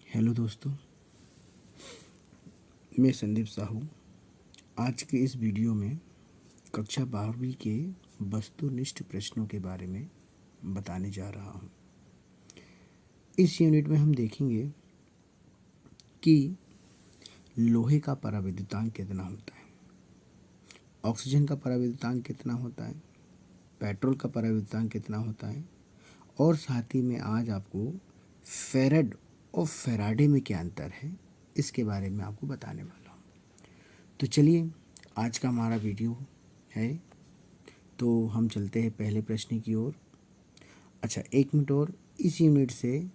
Hello दोस्तों, मैं संदीप साहू। आज के इस वीडियो में कक्षा 12वीं के वस्तुनिष्ठ प्रश्नों के बारे में बताने जा रहा हूँ। इस यूनिट में हम देखेंगे कि लोहे का पराविद्युतांक कितना होता है, ऑक्सीजन का पराविद्युतांक कितना होता है, पेट्रोल का पराविद्युतांक कितना होता है, और साथ ही में आज आपको फेरेड और फेराडे में क्या अंतर है, इसके बारे में आपको बताने वाला हूँ। तो चलिए, आज का हमारा वीडियो है, तो हम चलते हैं पहले प्रश्न की ओर। अच्छा, 1 मिनट और, इस यूनिट से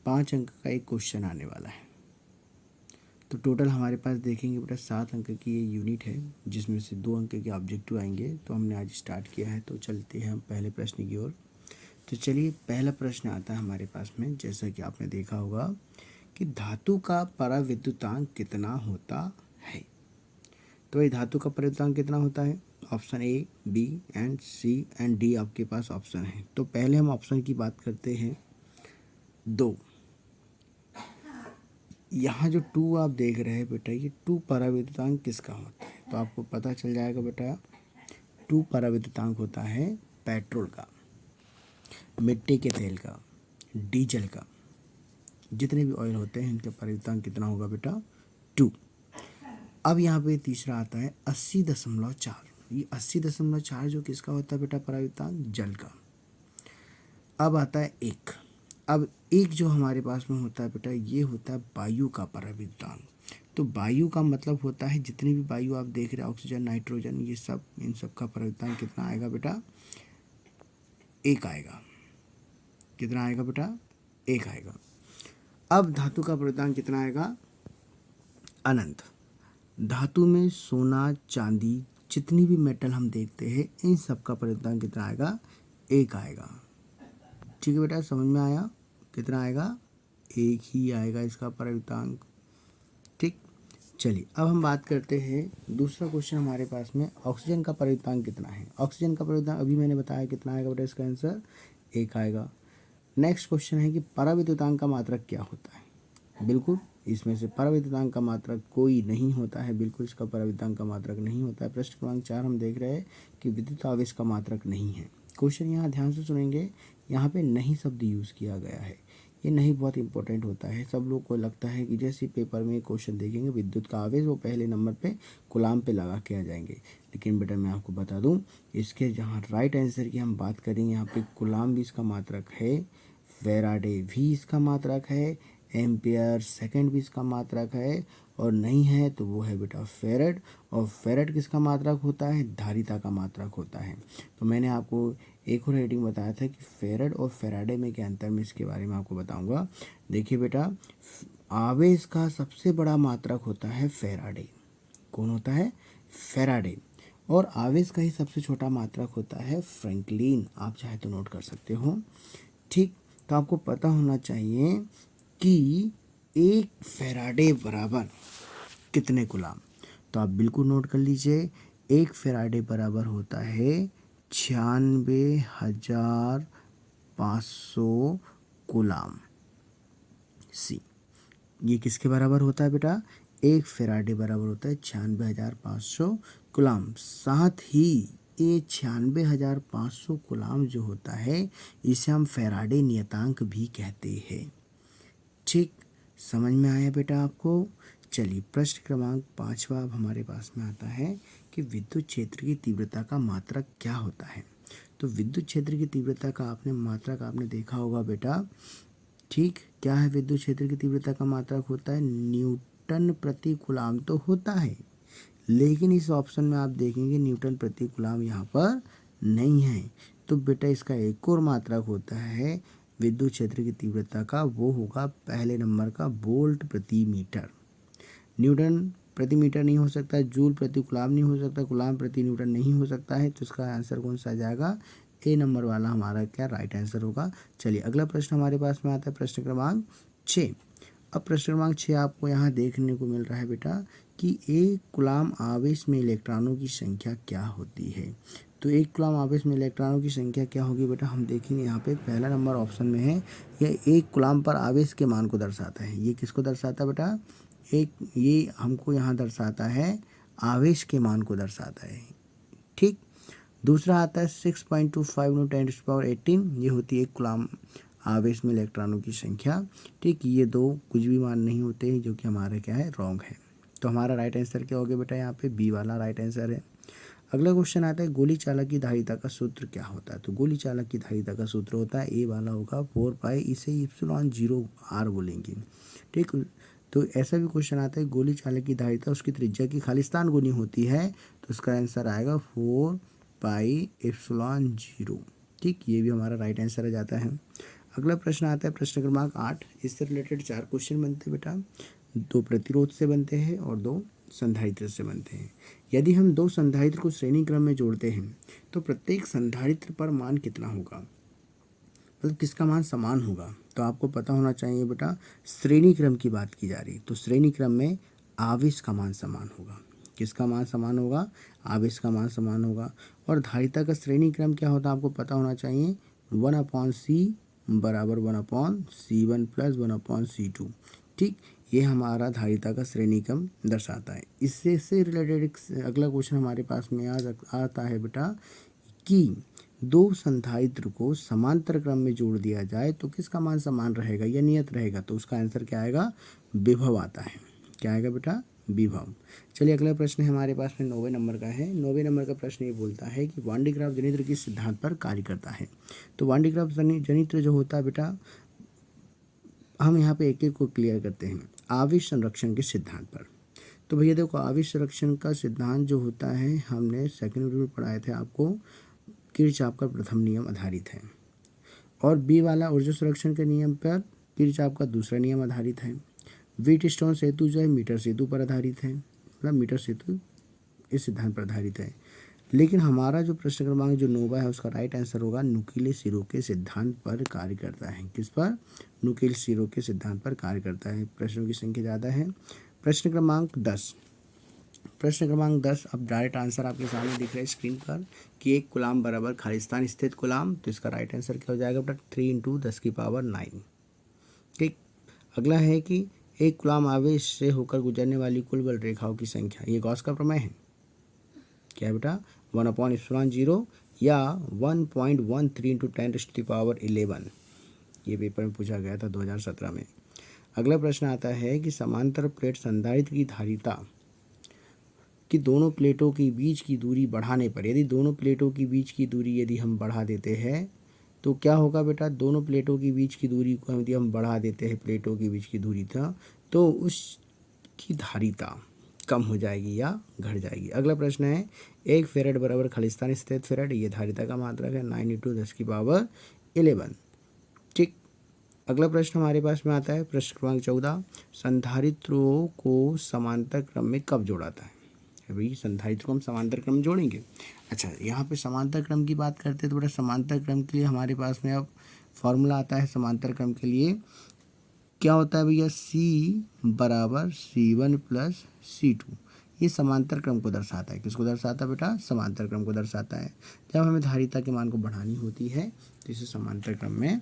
5 अंक का एक क्वेश्चन आने वाला है। तो टोटल हमारे पास देखेंगे बेटा 7 अंक की ये यूनिट है, जिसमें से 2 अंक के ऑब्जेक्टिव आएंगे। तो हमने आज स्टार्ट किया है, तो चलते हैं हम पहले प्रश्न की ओर। तो चलिए, पहला प्रश्न आता है हमारे पास में, जैसा कि आपने देखा होगा कि धातु का पराविद्युतांक कितना होता है। तो ये धातु का पराविद्युतांक कितना होता है? Option A, B and C and D आपके पास ऑप्शन है। तो पहले हम ऑप्शन की बात करते हैं। 2, यहाँ जो 2 आप देख रहे हैं बेटा, ये 2 पराविद्युतांक किसका होता है? तो आपको पता चल जाएगा बेटा, 2 पराविद्युतांक होता है पेट्रोल का, मिट्टी के तेल का, डीजल का, जितने भी ऑयल होते हैं इनका पराविद्युतांक कितना होगा बेटा? 2। अब यहाँ पे तीसरा आता है 80.4। ये 80.4 जो किसका होता है बेटा पराविद्युतांक? जल का। अब आता है 1। अब 1 जो हमारे पास में होता है बेटा, ये होता है वायु का पराविद्युतांक। तो वायु का मतलब होता है जितनी भी वायु आप देख रहे हैं, ऑक्सीजन, नाइट्रोजन, ये सब, इन सब का पराविद्युतांक कितना आएगा बेटा? 1 आएगा। कितना आएगा बेटा? 1 आएगा। अब धातु का पराविद्युतांक कितना आएगा? अनंत। धातु में सोना, चांदी, जितनी भी मेटल हम देखते हैं, इन सब का पराविद्युतांक कितना आएगा? 1 आएगा। ठीक है बेटा, समझ में आया? कितना आएगा? 1 ही आएगा इसका पराविद्युतांक। ठीक, चलिए अब हम बात करते हैं दूसरा क्वेश्चन हमारे पास में, ऑक्सीजन का पराविद्युतांक कितना है। ऑक्सीजन का पराविद्युतांक अभी मैंने बताया कितना आएगा बेटा, इसका आंसर 1 आएगा। नेक्स्ट क्वेश्चन है कि पराविद्युतांक का मात्रक क्या होता है। बिल्कुल, इसमें से पराविद्युतांक का मात्रक कोई नहीं होता है, बिल्कुल इसका पराविद्युतांक का मात्रक नहीं होता है। प्रश्न क्रमांक 4 हम देख रहे हैं कि विद्युत आवेश का मात्रक नहीं है। क्वेश्चन यहाँ ध्यान से सुनेंगे, यहाँ पे नहीं शब्द यूज़ किया गया है। ये नहीं बहुत इंपॉर्टेंट होता है। सब लोग को लगता है कि जैसे पेपर में क्वेश्चन देखेंगे विद्युत का आवेश, वो पहले नंबर पे कूलाम पे लगा के आ जाएंगे। लेकिन बेटा मैं आपको बता दूं, इसके जहाँ राइट आंसर की हम बात करेंगे, यहाँ पे कूलाम भी इसका मात्रक है, फेराडे भी इसका मात्रक है, एम्पियर सेकंड भी इसका मात्रक है, और नहीं है तो वो है बेटा फेरेड। और फेरेड किसका मात्रक होता है? धारिता का मात्रक होता है। तो मैंने आपको एक और हेडिंग बताया था कि फेरेड और फेराडे में क्या अंतर, में इसके बारे में आपको बताऊंगा। देखिए बेटा, आवेश का सबसे बड़ा मात्रक होता है फेराडे। कौन होता है? फेराडे। और आवेश का ही सबसे छोटा मात्रक होता है फ्रैंकलिन। आप चाहे तो नोट कर सकते हो। ठीक, तो आपको पता होना चाहिए कि 1 फेराडे बराबर कितने कूलाम। तो आप बिल्कुल नोट कर लीजिए, 1 फेराडे बराबर होता है 96,500 कूलाम। सी, ये किसके बराबर होता है बेटा? 1 फेराडे बराबर होता है 96,500 कूलाम। साथ ही ये 96,500 कूलाम जो होता है, इसे हम फेराडे नियतांक भी कहते हैं। ठीक, समझ में आया बेटा आपको? चलिए, प्रश्न क्रमांक 5वां अब हमारे पास में आता है कि विद्युत क्षेत्र की तीव्रता का मात्रक क्या होता है। तो विद्युत क्षेत्र की तीव्रता का मात्रक आपने देखा होगा बेटा। ठीक, क्या है विद्युत क्षेत्र की तीव्रता का मात्रक? होता है न्यूटन प्रति कूलाम। तो होता है, लेकिन इस ऑप्शन में आप देखेंगे न्यूटन प्रति कूलाम यहाँ पर नहीं है। तो बेटा इसका एक और मात्रक होता है विद्युत क्षेत्र की तीव्रता का, वो होगा पहले नंबर का वोल्ट प्रति मीटर। न्यूटन प्रति मीटर नहीं हो सकता, जूल प्रति कूलाम नहीं हो सकता, कूलाम प्रति न्यूटन नहीं हो सकता है। तो इसका आंसर कौन सा आ जाएगा? ए नंबर वाला हमारा क्या राइट आंसर होगा। चलिए, अगला प्रश्न हमारे पास में आता है प्रश्न क्रमांक 6। अब प्रश्न क्रमांक 6 आपको यहाँ देखने को मिल रहा है बेटा कि 1 कूलाम आवेश में इलेक्ट्रॉनों की संख्या क्या होती है। तो 1 कूलम्ब आवेश में इलेक्ट्रॉनों की संख्या क्या होगी बेटा, हम देखेंगे यहाँ पे पहला नंबर ऑप्शन में है, यह 1 कूलम्ब पर आवेश के मान को दर्शाता है। ये किसको दर्शाता है बेटा, ये हमको यहाँ दर्शाता है आवेश के मान को दर्शाता है। ठीक, दूसरा आता है 6.25 × 10⁻18, ये होती है 1 कूलम्ब आवेश में इलेक्ट्रॉनों की संख्या। ठीक, ये दो कुछ भी मान नहीं होते हैं, जो कि हमारा क्या है, रॉन्ग है। तो हमारा राइट आंसर क्या हो गया बेटा, यहाँ पे बी वाला राइट आंसर है। अगला क्वेश्चन आता है गोली चालक की धारिता का सूत्र क्या होता है। तो गोली चालक की धारिता का सूत्र होता है, ए वाला होगा 4π, इसे ε0r बोलेंगे। ठीक, तो ऐसा भी क्वेश्चन आता है गोली चालक की धारिता उसकी त्रिज्या की खालिस्तान गुनी होती है, तो उसका आंसर आएगा 4πε0। ठीक, ये भी हमारा राइट आंसर आ जाता है। अगला प्रश्न आता है प्रश्न क्रमांक 8, इससे रिलेटेड 4 क्वेश्चन बनते हैं बेटा। 2 प्रतिरोध से बनते हैं और 2 संधारित्र से बनते हैं। यदि हम 2 संधारित्र को श्रेणी क्रम में जोड़ते हैं तो प्रत्येक संधारित्र पर मान कितना होगा, मतलब किसका मान समान होगा। तो आपको पता होना चाहिए बेटा, श्रेणी क्रम की बात की जा रही है, तो श्रेणी क्रम में आवेश का मान समान होगा। किसका मान समान होगा, आवेश का मान समान होगा। और धारिता का श्रेणी क्रम क्या होता है, आपको पता होना चाहिए, 1/c बराबर 1/c1 प्लस 1/c2। ठीक, ये हमारा धारिता का श्रेणी क्रम दर्शाता है। इससे रिलेटेड अगला क्वेश्चन हमारे पास में आता है बेटा कि 2 संधारित्र को समांतर क्रम में जोड़ दिया जाए तो किसका मान समान रहेगा या नियत रहेगा। तो उसका आंसर क्या आएगा, विभव आता है। क्या आएगा बेटा, विभव। चलिए अगला प्रश्न हमारे पास में 9वें नंबर का है। 9वें नंबर का प्रश्न ये बोलता है कि वान डे ग्राफ जनित्र किस सिद्धांत पर कार्य करता है। तो वान डे ग्राफ जनित्र जो होता है बेटा, हम यहाँ पे एक एक को क्लियर करते हैं। आवेश संरक्षण के सिद्धांत पर, तो भैया देखो आवेश संरक्षण का सिद्धांत जो होता है, हमने सेकंड रूल पढ़ाए थे आपको, किरचॉफ का प्रथम नियम आधारित है। और बी वाला ऊर्जा संरक्षण के नियम पर किरचॉफ का दूसरा नियम आधारित है। व्हीटस्टोन सेतु जो है मीटर सेतु पर आधारित है, मतलब मीटर सेतु इस सिद्धांत पर आधारित है। लेकिन हमारा जो प्रश्न क्रमांक जो 9वां है, उसका राइट आंसर होगा नुकीले सिरों के सिद्धांत पर कार्य करता है। किस पर, नुकीले सिरों के सिद्धांत पर कार्य करता है। प्रश्नों की संख्या ज़्यादा है। प्रश्न क्रमांक 10, प्रश्न क्रमांक 10, अब डायरेक्ट आंसर आपके सामने दिख रहा है स्क्रीन पर कि 1 कूलम्ब बराबर खालिस्तान स्थित कूलम्ब। तो इसका राइट आंसर क्या हो जाएगा बेटा, 3 × 10⁹। ठीक, अगला है कि 1 कूलम्ब आवेश से होकर गुजरने वाली कुल बल रेखाओं की संख्या, ये गॉस का प्रमेय है। क्या है बेटा, 1/ε0 या 1.13 × 10⁻11। ये पेपर में पूछा गया था 2017 में। अगला प्रश्न आता है कि समांतर प्लेट संधारित्र की धारिता कि दोनों प्लेटों के बीच की दूरी बढ़ाने पर, यदि दोनों प्लेटों की बीच की दूरी यदि हम बढ़ा देते हैं तो क्या होगा बेटा, दोनों प्लेटों की बीच की दूरी को यदि हम बढ़ा देते हैं, प्लेटों के बीच की दूरी था, तो उसकी धारिता कम हो जाएगी या घट जाएगी। अगला प्रश्न है 1 फेरेड बराबर खालिस्तान स्थित फेरेड, ये धारिता का मात्रक है 9 × 10⁻11। ठीक, अगला प्रश्न हमारे पास में आता है प्रश्न क्रमांक 14, संधारित्रों को समांतर क्रम में कब जोड़ाता है। अभी संधारित्र को हम समांतर क्रम में जोड़ेंगे। अच्छा, यहाँ पे समांतर क्रम की बात करते हैं तो बेटा समांतर क्रम के लिए हमारे पास में अब फॉर्मूला आता है। समांतर क्रम के लिए क्या होता है भैया, C बराबर C1 प्लस C2। ये समांतर क्रम को दर्शाता है। किसको दर्शाता है बेटा, समांतर क्रम को दर्शाता है। जब हमें धारिता के मान को बढ़ानी होती है तो इसे समांतर क्रम में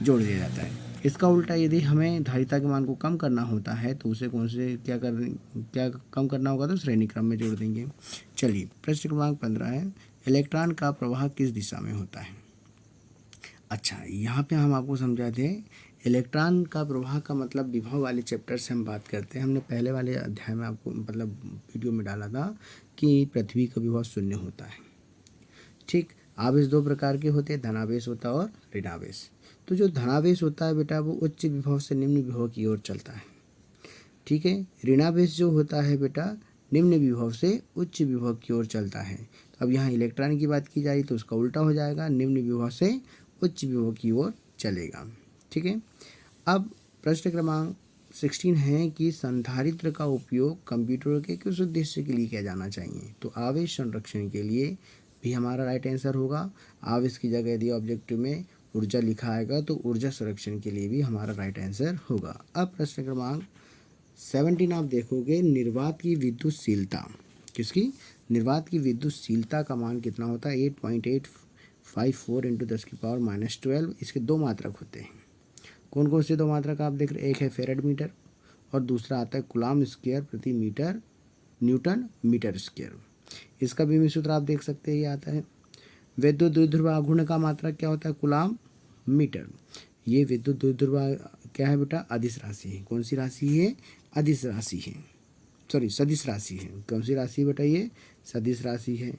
जोड़ दिया जाता है। इसका उल्टा यदि हमें धारिता के मान को कम करना होता है तो उसे क्या कम करना होगा, तो श्रेणी क्रम में जोड़ देंगे। चलिए प्रश्न क्रमांक 15 है, इलेक्ट्रॉन का प्रवाह किस दिशा में होता है। अच्छा, यहाँ पे हम आपको समझा दें, इलेक्ट्रॉन का प्रवाह का मतलब विभव वाले चैप्टर से हम बात करते हैं। हमने पहले वाले अध्याय में आपको मतलब वीडियो में डाला था कि पृथ्वी का विभव 0 होता है। ठीक, आवेश 2 प्रकार के होते हैं, धनावेश होता है और ऋणावेश। तो जो धनावेश होता है बेटा वो उच्च विभव से निम्न विभव की ओर चलता है। ठीक है, ऋणावेश जो होता है बेटा निम्न विभव से उच्च विभव की ओर चलता है। तो अब यहाँ इलेक्ट्रॉन की बात की जाए तो उसका उल्टा हो जाएगा, निम्न विभव से उच्च विभव की ओर चलेगा। ठीक है, अब प्रश्न क्रमांक 16 है कि संधारित्र का उपयोग कंप्यूटर के किस उद्देश्य के लिए किया जाना चाहिए। तो आवेश संरक्षण के लिए भी हमारा राइट आंसर होगा। आवेश की जगह यदि ऑब्जेक्टिव में ऊर्जा लिखा आएगा तो ऊर्जा संरक्षण के लिए भी हमारा राइट आंसर होगा। अब प्रश्न क्रमांक 17 आप देखोगे, निर्वात की विद्युतशीलता, किसकी, निर्वात की विद्युतशीलता का मान कितना होता है? 8.854 इंटू 10⁻12। इसके दो मात्रक होते हैं। कौन कौन से दो मात्रक आप देख रहे हैं? एक है फेरेड मीटर और दूसरा आता है कूलाम स्क्वायर प्रति मीटर न्यूटन मीटर स्क्वायर। इसका भी सूत्र आप देख सकते हैं, ये आता है। विद्युत द्विध्रुव आघूर्ण का मात्रक क्या होता है? Coulomb metre. ये विद्युत द्विध्रुव क्या है बेटा? अदिश राशि है। कौन सी राशि है? अदिश राशि है, सॉरी सदिश राशि है। कौन सी राशि बेटा? ये सदिश राशि है।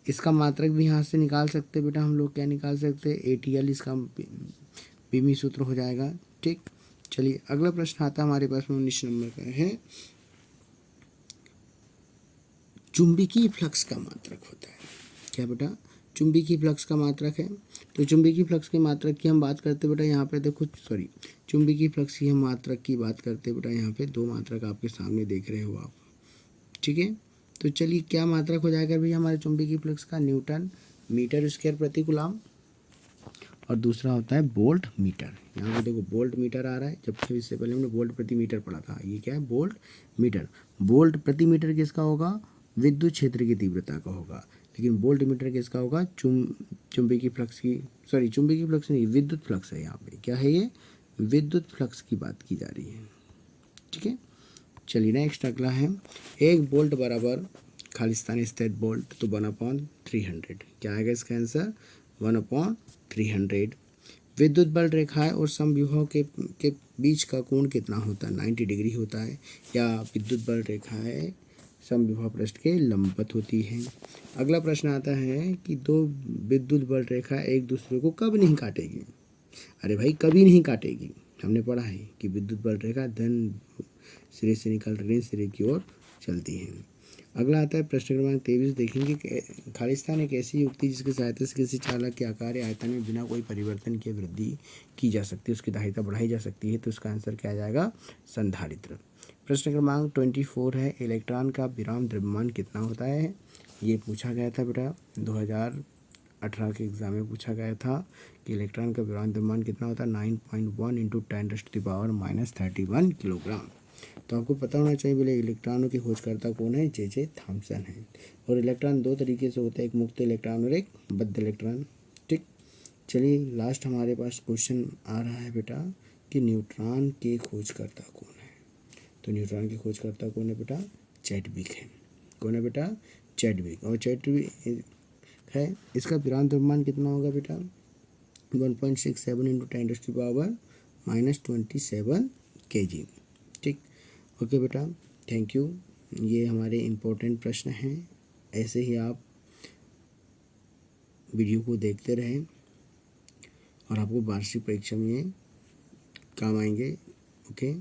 इसका मात्रक भी यहाँ से निकाल सकते हैं बेटा हम लोग। क्या निकाल सकते हैं? ATL इसका बीमी सूत्र हो जाएगा। ठीक, चलिए अगला प्रश्न आता है हमारे पास में 19 नंबर का है। चुंबकीय फ्लक्स का मात्रक होता है क्या बेटा? चुंबकीय फ्लक्स का मात्रक है। तो चुंबकीय फ्लक्स के मात्रक की हम बात करते बेटा यहाँ पे देखो, सॉरी चुंबकीय फ्लक्स की हम मात्रक की बात करते बेटा यहाँ पे दो मात्रक आपके सामने देख रहे हो आप। ठीक है, तो चलिए क्या मात्रक हो जाएगा भैया हमारे चुंबकीय फ्लक्स का? न्यूटन मीटर स्क्वायर प्रति कूलाम। और दूसरा होता है वोल्ट मीटर। यहाँ पे देखो वोल्ट मीटर आ रहा है, जबकि इससे पहले हमने वोल्ट प्रति मीटर पढ़ा था। ये क्या है? Volt meter. वोल्ट प्रति मीटर किसका होगा? विद्युत क्षेत्र की तीव्रता का होगा। लेकिन वोल्ट मीटर किसका होगा? चुंबकीय फ्लक्स की, सॉरी चुंबकीय फ्लक्स नहीं, विद्युत फ्लक्स है। यहाँ पे क्या है? ये विद्युत फ्लक्स की बात की जा रही है। ठीक है, चलिए नेक्स्ट अगला है। एक वोल्ट बराबर खालिस्तानी स्थित वोल्ट तो 1/300। क्या आएगा इसका आंसर? 1/300। विद्युत बल रेखाएं और समविभव के बीच का कोण कितना होता है? 90 डिग्री होता है। या विद्युत बल रेखाएं समविभव पृष्ठ के लंबवत होती हैं। अगला प्रश्न आता है कि दो विद्युत बल रेखा एक दूसरे को कब नहीं काटेगी? अरे भाई कभी नहीं काटेगी। हमने पढ़ा है कि विद्युत बल रेखा धन सिरे से निकल ऋण सिरे की ओर चलती है। अगला आता है प्रश्न क्रमांक 23। देखेंगे खालिस्तान एक ऐसी युक्ति जिसकी सहायता से किसी चालक के आकार या आयतन में बिना कोई परिवर्तन के वृद्धि की जा सकती है, उसकी दायित्व बढ़ाई जा सकती है। तो इसका आंसर क्या आ जाएगा? संधारित्र। प्रश्न क्रमांक 24 है। इलेक्ट्रॉन का विराम द्रव्यमान कितना होता है? ये पूछा गया था बेटा 2018 के एग्जाम में पूछा गया था कि इलेक्ट्रॉन का विराम द्रव्यमान कितना होता है? 9.1 इंटू 10⁻³ किलोग्राम। तो आपको पता होना चाहिए बोले इलेक्ट्रॉनों के खोजकर्ता कौन है? J.J. थॉमसन है। और इलेक्ट्रॉन दो तरीके से होता है, एक मुक्त इलेक्ट्रॉन और एक बद्ध इलेक्ट्रॉन। ठीक, चलिए लास्ट हमारे पास क्वेश्चन आ रहा है बेटा कि न्यूट्रॉन के खोजकर्ता कौन है? तो न्यूट्रॉन के खोजकर्ता कौन है बेटा? चैडविक है। कौन है बेटा? चैडविक। और चैडविक है। इसका विराम द्रव्यमान कितना होगा बेटा? 1.67 इंटू 10⁻27 kg। ठीक, ओके बेटा, थैंक यू। ये हमारे इम्पोर्टेंट प्रश्न हैं। ऐसे ही आप वीडियो को देखते रहें और आपको वार्षिक परीक्षा में काम आएंगे। ओके।